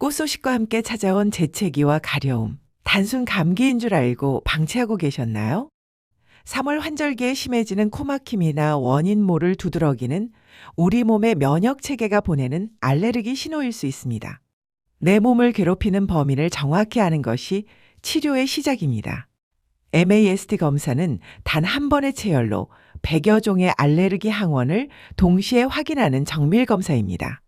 꽃 소식과 함께 찾아온 재채기와 가려움. 단순 감기인 줄 알고 방치하고 계셨나요? 3월 환절기에 심해지는 코막힘이나 원인 모를 두드러기는 우리 몸의 면역 체계가 보내는 알레르기 신호일 수 있습니다. 내 몸을 괴롭히는 범인을 정확히 아는 것이 치료의 시작입니다. MAST 검사는 단 한 번의 체열로 100여 종의 알레르기 항원을 동시에 확인하는 정밀 검사입니다.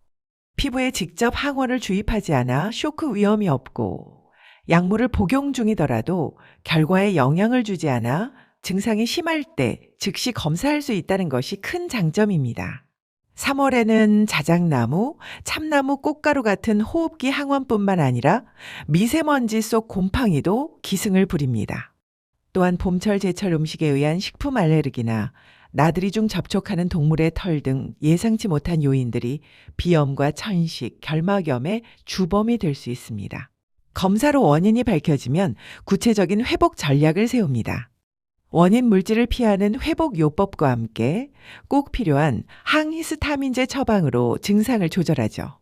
피부에 직접 항원을 주입하지 않아 쇼크 위험이 없고 약물을 복용 중이더라도 결과에 영향을 주지 않아 증상이 심할 때 즉시 검사할 수 있다는 것이 큰 장점입니다. 3월에는 자작나무, 참나무 꽃가루 같은 호흡기 항원뿐만 아니라 미세먼지 속 곰팡이도 기승을 부립니다. 또한 봄철 제철 음식에 의한 식품 알레르기나 나들이 중 접촉하는 동물의 털 등 예상치 못한 요인들이 비염과 천식, 결막염의 주범이 될 수 있습니다. 검사로 원인이 밝혀지면 구체적인 회복 전략을 세웁니다. 원인 물질을 피하는 회복 요법과 함께 꼭 필요한 항히스타민제 처방으로 증상을 조절하죠.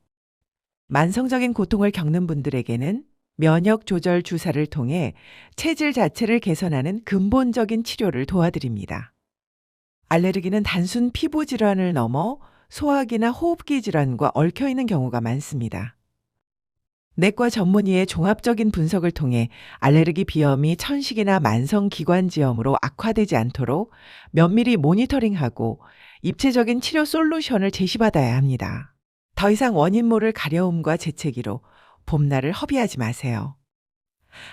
만성적인 고통을 겪는 분들에게는 면역 조절 주사를 통해 체질 자체를 개선하는 근본적인 치료를 도와드립니다. 알레르기는 단순 피부 질환을 넘어 소화기나 호흡기 질환과 얽혀 있는 경우가 많습니다. 내과 전문의의 종합적인 분석을 통해 알레르기 비염이 천식이나 만성기관지염으로 악화되지 않도록 면밀히 모니터링하고 입체적인 치료 솔루션을 제시받아야 합니다. 더 이상 원인 모를 가려움과 재채기로 봄날을 허비하지 마세요.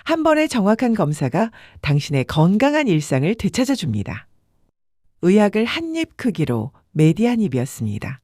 한 번의 정확한 검사가 당신의 건강한 일상을 되찾아줍니다. 의학을 한 입 크기로 메디한입이었습니다.